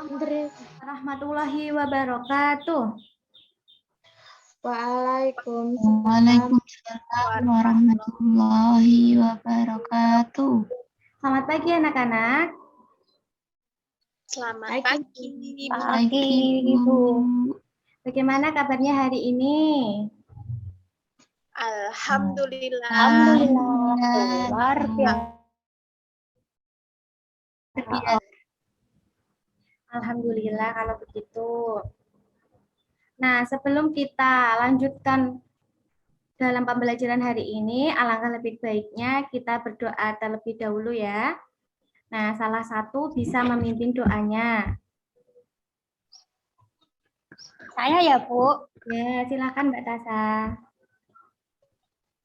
Warahmatullahi wabarakatuh. Waalaikumsalam. Waalaikumsalam warahmatullahi wabarakatuh. Selamat pagi anak-anak. Selamat pagi, Ibu. Pagi, Ibu. Bagaimana kabarnya hari ini? Alhamdulillah. Alhamdulillah. Luar biasa. Alhamdulillah kalau begitu. Nah, sebelum kita lanjutkan dalam pembelajaran hari ini, alangkah lebih baiknya kita berdoa terlebih dahulu ya. Nah, salah satu bisa memimpin doanya. Saya ya, Bu. Ya, silakan Mbak Tasa.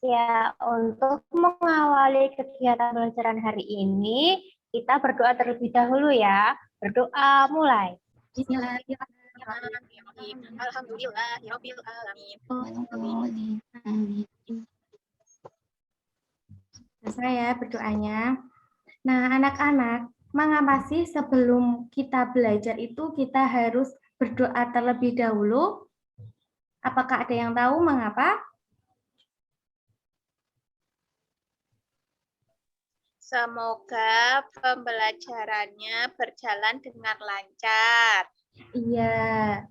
Ya, untuk mengawali kegiatan pembelajaran hari ini, kita berdoa terlebih dahulu ya. Berdoa mulai. Bismillahirrahmanirrahim. Alhamdulillahirabbil alamin. Selesai ya berdoanya. Nah, anak-anak, mengapa sih sebelum kita belajar itu kita harus berdoa terlebih dahulu? Apakah ada yang tahu mengapa? Semoga pembelajarannya berjalan dengan lancar. Iya,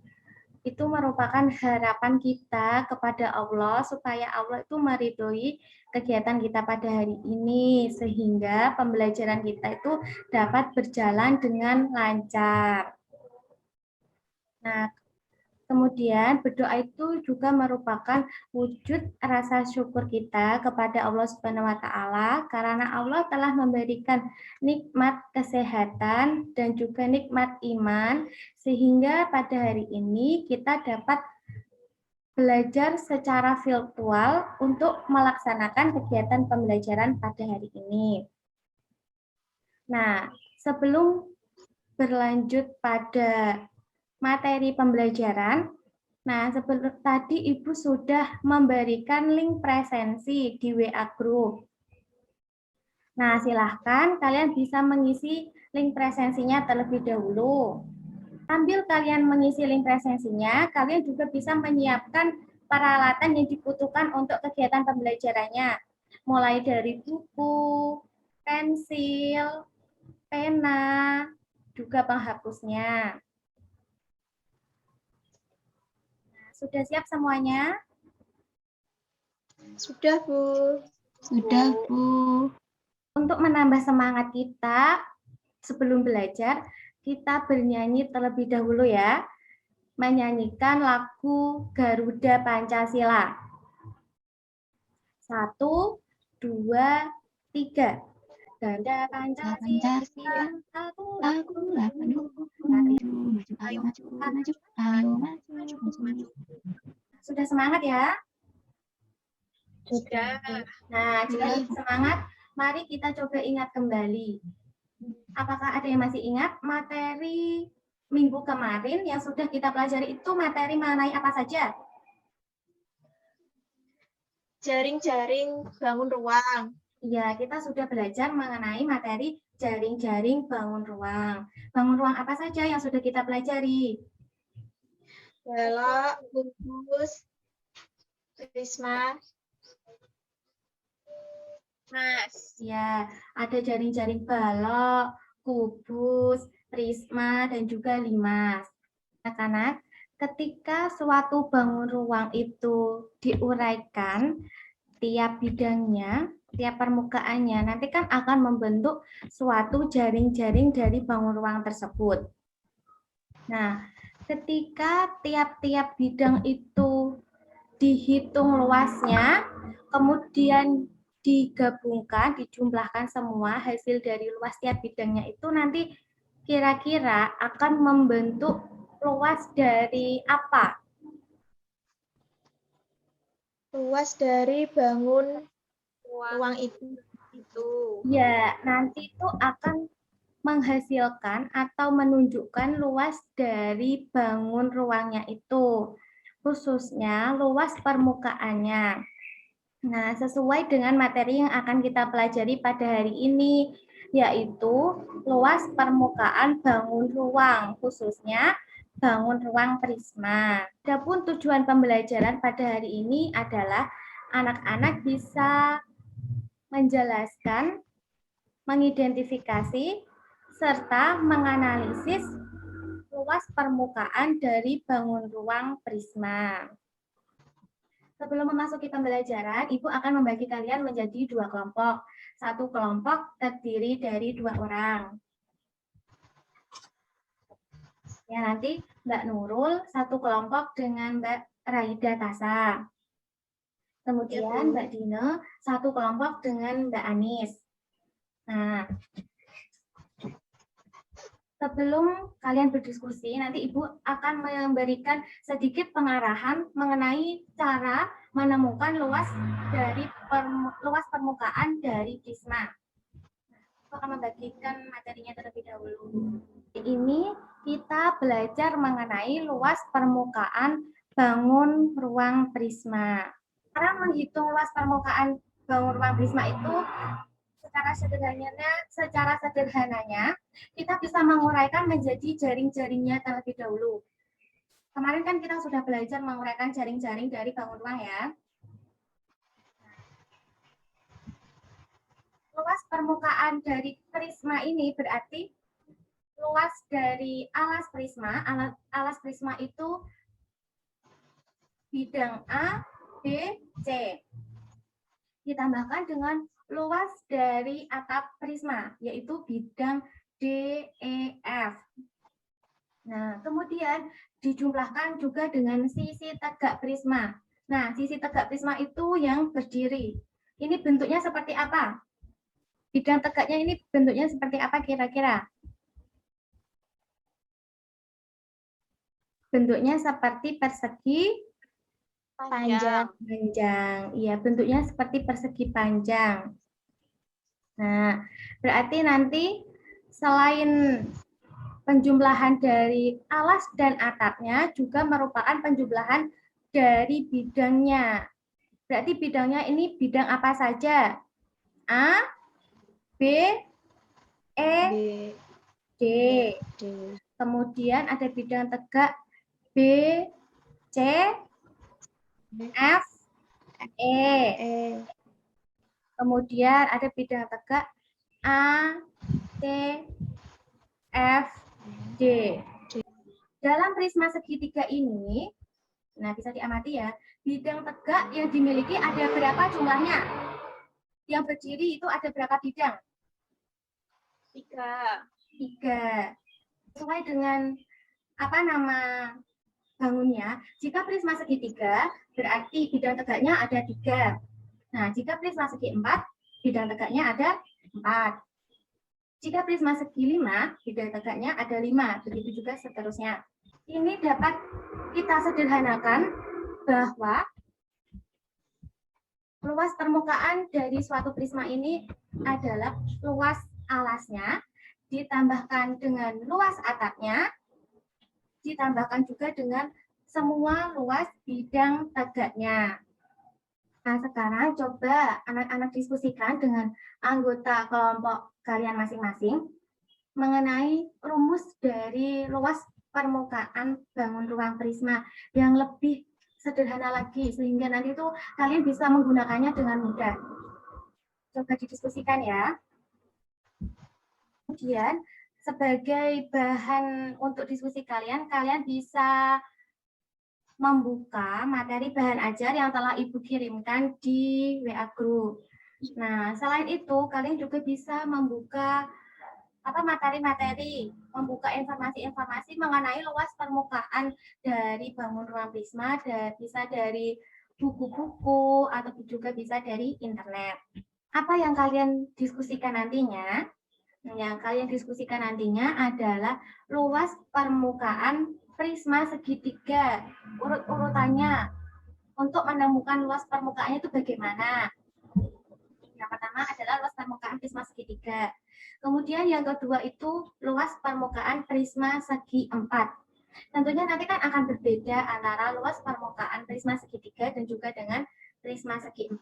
itu merupakan harapan kita kepada Allah supaya Allah itu meridhoi kegiatan kita pada hari ini sehingga pembelajaran kita itu dapat berjalan dengan lancar. Nah, kemudian berdoa itu juga merupakan wujud rasa syukur kita kepada Allah Subhanahu wa taala karena Allah telah memberikan nikmat kesehatan dan juga nikmat iman sehingga pada hari ini kita dapat belajar secara virtual untuk melaksanakan kegiatan pembelajaran pada hari ini. Nah, sebelum berlanjut pada materi pembelajaran, nah seperti tadi Ibu sudah memberikan link presensi di WA Group. Nah, silahkan kalian bisa mengisi link presensinya terlebih dahulu. Sambil kalian mengisi link presensinya, kalian juga bisa menyiapkan peralatan yang dibutuhkan untuk kegiatan pembelajarannya. Mulai dari buku, pensil, pena, juga penghapusnya. Sudah siap semuanya? Sudah, Bu. Sudah, Bu. Untuk menambah semangat kita sebelum belajar, kita bernyanyi terlebih dahulu ya. Menyanyikan lagu Garuda Pancasila. 1, 2, 3. Garuda Pancasila, Akulah pendukung maju, ayo maju, ayo maju. Sudah semangat ya? Sudah. Nah, jika semangat, mari kita coba ingat kembali. Apakah ada yang masih ingat materi minggu kemarin yang sudah kita pelajari itu materi mengenai apa saja? Jaring-jaring bangun ruang. Ya, kita sudah belajar mengenai materi jaring-jaring bangun ruang. Bangun ruang apa saja yang sudah kita pelajari? Balok, kubus, prisma, Mas. Ya, ada jaring-jaring balok, kubus, prisma, dan juga limas. Anak-anak, ketika suatu bangun ruang itu diuraikan, tiap bidangnya, tiap permukaannya, nanti kan akan membentuk suatu jaring-jaring dari bangun ruang tersebut. Nah, ketika tiap-tiap bidang itu dihitung luasnya, kemudian digabungkan, dijumlahkan semua hasil dari luas tiap bidangnya itu nanti kira-kira akan membentuk luas dari apa? Luas dari bangun ruang itu. Ya, nanti itu akan menghasilkan atau menunjukkan luas dari bangun ruangnya itu, khususnya luas permukaannya. Nah, sesuai dengan materi yang akan kita pelajari pada hari ini. yaitu luas permukaan bangun ruang, khususnya bangun ruang prisma. Adapun tujuan pembelajaran pada hari ini adalah anak-anak bisa menjelaskan, mengidentifikasi, serta menganalisis luas permukaan dari bangun ruang prisma. Sebelum memasuki pembelajaran, Ibu akan membagi kalian menjadi 2 kelompok. Satu kelompok terdiri dari 2 orang. Ya, nanti Mbak Nurul satu kelompok dengan Mbak Raida Tasa. Kemudian Mbak Dina satu kelompok dengan Mbak Anis. Nah, sebelum kalian berdiskusi, nanti Ibu akan memberikan sedikit pengarahan mengenai cara menemukan luas permukaan dari prisma. Ibu akan membagikan materinya terlebih dahulu. Ini kita belajar mengenai luas permukaan bangun ruang prisma. Cara menghitung luas permukaan bangun ruang prisma itu secara sederhananya kita bisa menguraikan menjadi jaring-jaringnya terlebih dahulu. Kemarin kan kita sudah belajar menguraikan jaring-jaring dari bangun ruang ya. Luas permukaan dari prisma ini berarti luas dari alas prisma. Alas prisma itu bidang A, B, C. Ditambahkan dengan luas dari atap prisma, yaitu bidang D, E, F. Nah, kemudian dijumlahkan juga dengan sisi tegak prisma. Nah, sisi tegak prisma itu yang berdiri. Ini bentuknya seperti apa? Bidang tegaknya ini bentuknya seperti apa kira-kira? Bentuknya seperti persegi Panjang. panjang. Iya, bentuknya seperti persegi panjang. Nah, berarti nanti selain penjumlahan dari alas dan atapnya juga merupakan penjumlahan dari bidangnya. Berarti bidangnya ini bidang apa saja? A, B, E, D. Kemudian ada bidang tegak B, C, F, E. Kemudian ada bidang tegak A, C, F, D. Dalam prisma segitiga ini, nah bisa diamati ya, bidang tegak yang dimiliki ada berapa jumlahnya? Yang berdiri itu ada berapa bidang? 3. Sesuai dengan apa nama bangunnya, jika prisma segitiga, berarti bidang tegaknya ada 3. Nah, jika prisma segi 4, bidang tegaknya ada 4. Jika prisma segi 5, bidang tegaknya ada 5. Begitu juga seterusnya. Ini dapat kita sederhanakan bahwa luas permukaan dari suatu prisma ini adalah luas alasnya, ditambahkan dengan luas atapnya, ditambahkan juga dengan semua luas bidang tegaknya. Nah, sekarang coba anak-anak diskusikan dengan anggota kelompok kalian masing-masing mengenai rumus dari luas permukaan bangun ruang prisma yang lebih sederhana lagi, sehingga nanti itu kalian bisa menggunakannya dengan mudah. Coba didiskusikan ya. Kemudian, sebagai bahan untuk diskusi kalian, kalian bisa membuka materi bahan ajar yang telah Ibu kirimkan di WA Group. Nah, selain itu, kalian juga bisa membuka materi-materi, membuka informasi-informasi mengenai luas permukaan dari bangun ruang prisma, bisa dari buku-buku, atau juga bisa dari internet. Apa yang kalian diskusikan nantinya? Yang kalian diskusikan nantinya adalah luas permukaan prisma segitiga. Urut-urutannya untuk menemukan luas permukaannya itu bagaimana? Yang pertama adalah luas permukaan prisma segitiga. Kemudian yang kedua itu luas permukaan prisma segi 4. Tentunya nanti kan akan berbeda antara luas permukaan prisma segitiga dan juga dengan prisma segi 4.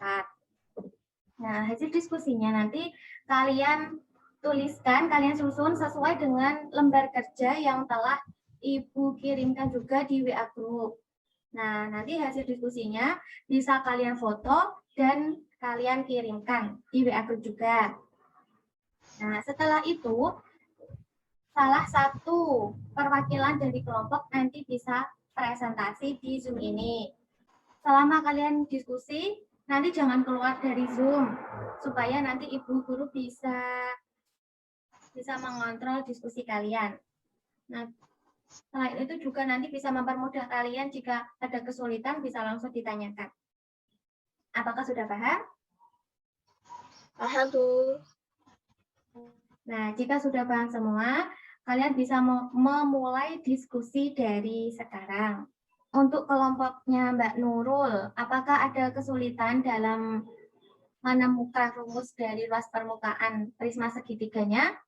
Nah, hasil diskusinya nanti kalian tuliskan, kalian susun sesuai dengan lembar kerja yang telah Ibu kirimkan juga di WA Group. Nah, nanti hasil diskusinya bisa kalian foto dan kalian kirimkan di WA Group juga. Nah, setelah itu, salah satu perwakilan dari kelompok nanti bisa presentasi di Zoom ini. Selama kalian diskusi, nanti jangan keluar dari Zoom, supaya nanti Ibu Guru bisa mengontrol diskusi kalian. Nah, selain itu juga nanti bisa mempermudah kalian jika ada kesulitan bisa langsung ditanyakan. Apakah sudah paham? Paham, Bu. Nah, jika sudah paham semua, kalian bisa memulai diskusi dari sekarang. Untuk kelompoknya Mbak Nurul, apakah ada kesulitan dalam menemukan rumus dari luas permukaan prisma segitiganya?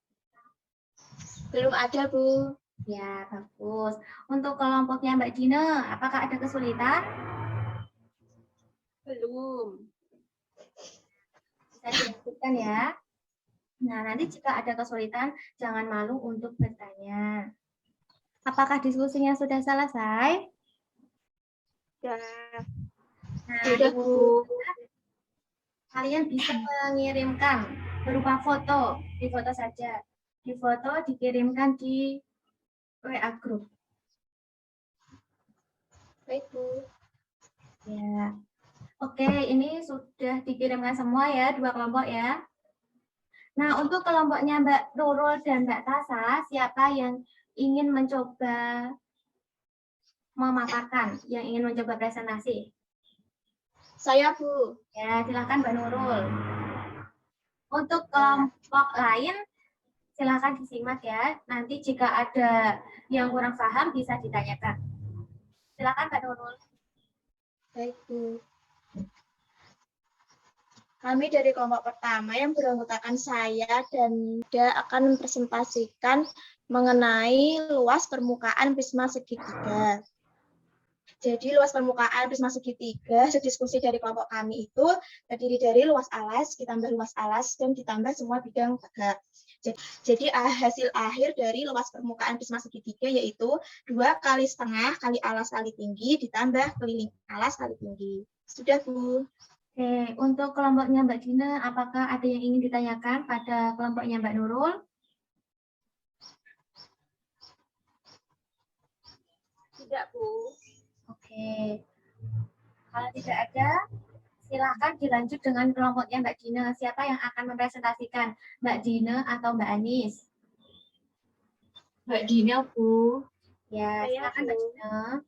Belum ada, Bu. Ya, bagus. Untuk kelompoknya Mbak Dina, apakah ada kesulitan? Belum. Bisa dilanjutkan ya. Nah, nanti jika ada kesulitan, jangan malu untuk bertanya. Apakah diskusinya sudah selesai? Ya. Nah, Sudah, Bu. kalian bisa mengirimkan berupa foto, di foto saja. Di foto dikirimkan di WA Group. Baik, Bu. Ya. Oke, ini sudah dikirimkan semua ya, 2 kelompok ya. Nah, untuk kelompoknya Mbak Nurul dan Mbak Tasa, siapa yang ingin mencoba memaparkan, yang ingin mencoba presentasi? Saya, Bu. Ya, silakan Mbak Nurul. Untuk kelompok lain, silakan disimak ya. Nanti jika ada yang kurang paham, bisa ditanyakan. Silakan Mbak Nurul. Baik, Bu. Kami dari kelompok pertama yang beranggotakan saya dan dia akan mempresentasikan mengenai luas permukaan prisma segitiga. Jadi luas permukaan prisma segitiga, diskusi dari kelompok kami itu terdiri dari luas alas, ditambah luas alas, dan ditambah semua bidang tegak. Jadi hasil akhir dari luas permukaan prisma segitiga yaitu 2 kali setengah kali alas kali tinggi ditambah keliling alas kali tinggi. Sudah, Bu. Oke, untuk kelompoknya Mbak Dina, apakah ada yang ingin ditanyakan pada kelompoknya Mbak Nurul? Tidak, Bu. Oke, kalau tidak ada, silakan dilanjut dengan kelompoknya Mbak Dina. Siapa yang akan mempresentasikan, Mbak Dina atau Mbak Anis? Mbak Dina, Bu. Ya, Saya, silakan Mbak Bu. Dina.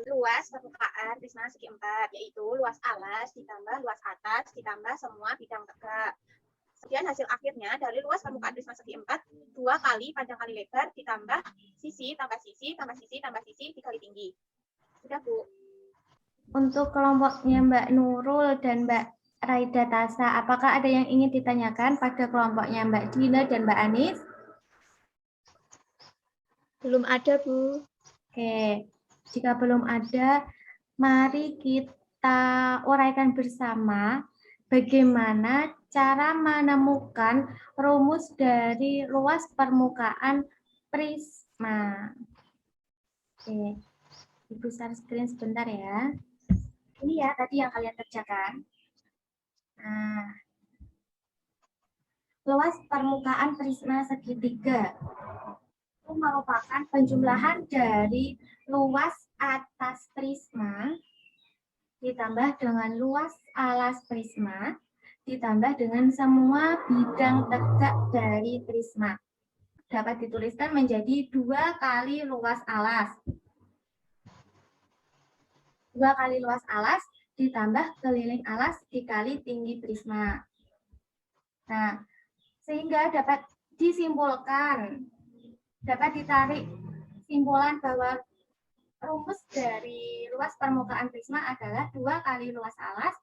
Luas permukaan prisma segi 4, yaitu luas alas ditambah luas atas ditambah semua bidang tegak. Kemudian hasil akhirnya dari luas permukaan prisma segi 4, 2 kali panjang kali lebar ditambah sisi tambah sisi tambah sisi tambah sisi dikali tinggi. Sudah, Bu. Untuk kelompoknya Mbak Nurul dan Mbak Raida Tasa, apakah ada yang ingin ditanyakan pada kelompoknya Mbak Dina dan Mbak Anis? Belum ada, Bu. Oke, jika belum ada, mari kita uraikan bersama bagaimana cara menemukan rumus dari luas permukaan prisma. Oke, Ibu share screen sebentar ya. Ini ya tadi yang kalian kerjakan. Nah, luas permukaan prisma segitiga itu merupakan penjumlahan dari luas atas prisma ditambah dengan luas alas prisma ditambah dengan semua bidang tegak dari prisma. Dapat dituliskan menjadi 2 kali luas alas. 2 kali luas alas ditambah keliling alas dikali tinggi prisma. Nah, sehingga dapat disimpulkan, dapat ditarik simpulan bahwa rumus dari luas permukaan prisma adalah 2 kali luas alas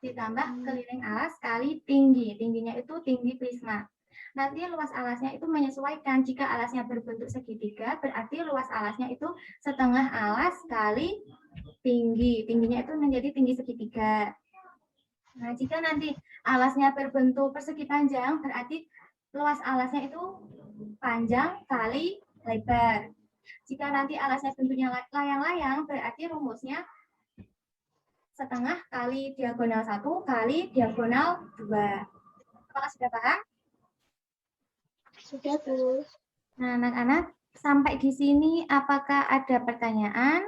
ditambah keliling alas kali tinggi. Tingginya itu tinggi prisma. Nanti luas alasnya itu menyesuaikan. Jika alasnya berbentuk segitiga, berarti luas alasnya itu setengah alas kali tinggi. Tingginya itu menjadi tinggi segitiga. Nah, jika nanti alasnya berbentuk persegi panjang, berarti luas alasnya itu panjang kali lebar. Jika nanti alasnya bentuknya layang-layang, berarti rumusnya setengah kali diagonal 1 kali diagonal 2. Apakah sudah paham? Sudah, Bu. Nah, anak-anak, sampai di sini apakah ada pertanyaan?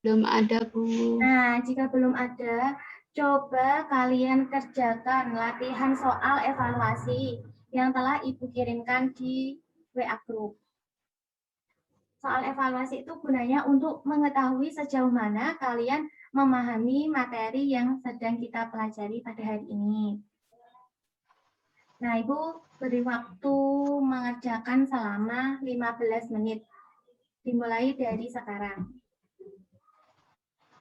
Belum ada, Bu. Nah, jika belum ada, coba kalian kerjakan latihan soal evaluasi yang telah Ibu kirimkan di WA Group. Soal evaluasi itu gunanya untuk mengetahui sejauh mana kalian memahami materi yang sedang kita pelajari pada hari ini. Nah, Ibu beri waktu mengerjakan selama 15 menit. Dimulai dari sekarang.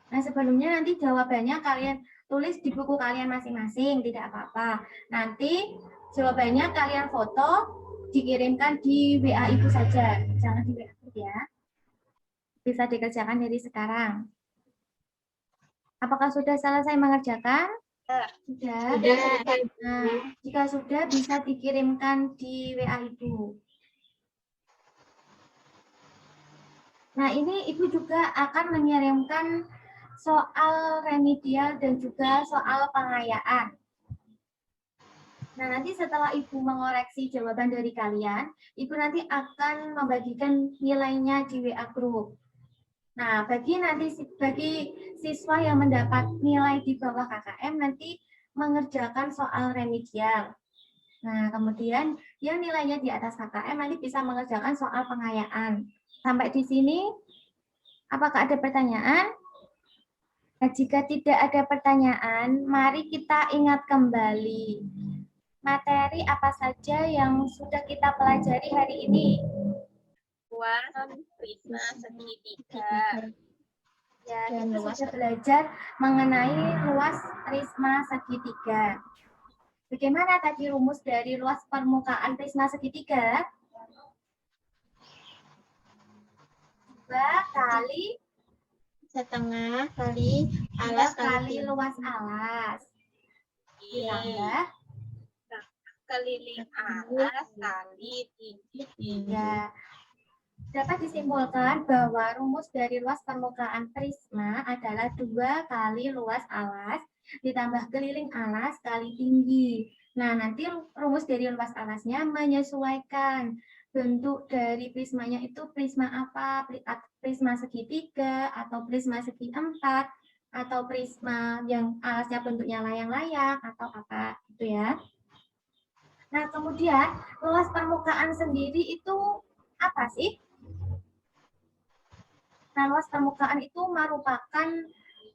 Nah, sebelumnya nanti jawabannya kalian tulis di buku kalian masing-masing, tidak apa-apa. Nanti jawabannya kalian foto, dikirimkan di WA Ibu saja, jangan di WA Group ya. Bisa dikerjakan dari sekarang. Apakah sudah selesai mengerjakan? Sudah. Nah, jika sudah bisa dikirimkan di WA Ibu. Nah, ini Ibu juga akan mengirimkan soal remedial dan juga soal pengayaan. Nah, nanti setelah Ibu mengoreksi jawaban dari kalian, Ibu nanti akan membagikan nilainya di WA Group. Nah, bagi siswa yang mendapat nilai di bawah KKM nanti mengerjakan soal remedial. Nah, kemudian yang nilainya di atas KKM nanti bisa mengerjakan soal pengayaan. Sampai di sini, apakah ada pertanyaan? Nah, jika tidak ada pertanyaan, mari kita ingat kembali materi apa saja yang sudah kita pelajari hari ini. Luas prisma segitiga. Ya, Dan kita luas sudah belajar mengenai luas prisma segitiga. Bagaimana tadi rumus dari luas permukaan prisma segitiga? 2 kali setengah kali alas kali kali luas alas. Ditambah Keliling alas kali tinggi. ya. Dapat disimpulkan bahwa rumus dari luas permukaan prisma adalah 2 kali luas alas ditambah keliling alas kali tinggi. Nah, nanti rumus dari luas alasnya menyesuaikan bentuk dari prismanya itu prisma apa, prisma segitiga atau prisma segi empat atau prisma yang alasnya bentuknya layang-layang atau apa gitu ya. Nah, kemudian luas permukaan sendiri itu apa sih? Nah, luas permukaan itu merupakan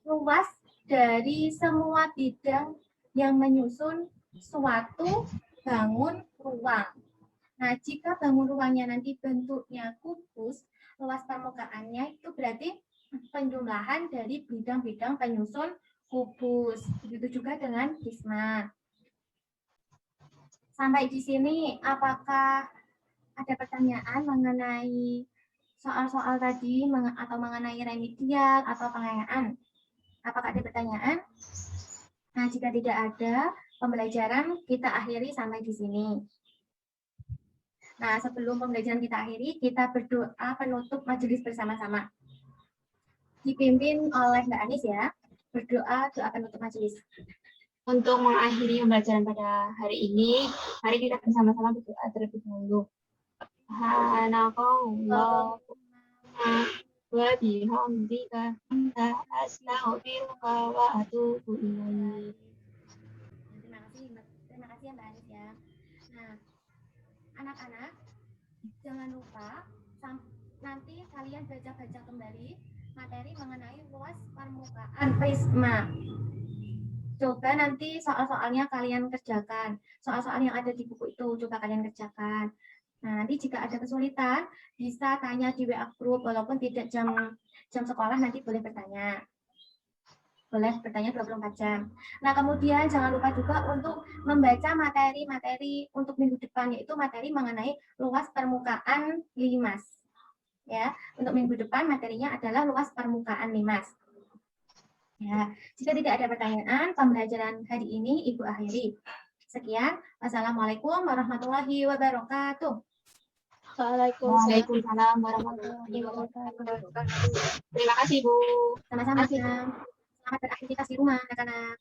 luas dari semua bidang yang menyusun suatu bangun ruang. Nah, jika bangun ruangnya nanti bentuknya kubus, luas permukaannya itu berarti penjumlahan dari bidang-bidang penyusun kubus. Begitu juga dengan prisma. Sampai di sini, apakah ada pertanyaan mengenai soal-soal tadi atau mengenai remedial atau pengayaan? Apakah ada pertanyaan? Nah, jika tidak ada, pembelajaran kita akhiri sampai di sini. Nah, sebelum pembelajaran kita akhiri, kita berdoa penutup majelis bersama-sama. Dipimpin oleh Mbak Anis ya. Berdoa doa penutup majelis. Untuk mengakhiri pembelajaran pada hari ini, mari kita bersama-sama berdoa terlebih dahulu. Subhanallah wa bihamdika astaghfiruka wa atubu ilaik. Terima kasih ya Mbak Anis ya. Nah, anak-anak, jangan lupa nanti kalian baca-baca kembali materi mengenai luas permukaan prisma. Coba nanti soal-soalnya kalian kerjakan. Soal-soal yang ada di buku itu coba kalian kerjakan. Nah, nanti jika ada kesulitan, bisa tanya di WA Group, walaupun tidak jam sekolah, nanti boleh bertanya. Boleh bertanya 24 jam. Nah, kemudian jangan lupa juga untuk membaca materi-materi untuk minggu depan, yaitu materi mengenai luas permukaan limas. Ya, untuk minggu depan materinya adalah luas permukaan limas. Ya, jika tidak ada pertanyaan, pembelajaran hari ini Ibu akhiri. Sekian, wassalamualaikum warahmatullahi wabarakatuh. Waalaikumsalam. Waalaikumsalam warahmatullahi wabarakatuh. Terima kasih, Bu. Sama-sama. Selamat beraktivitas di rumah, anak-anak.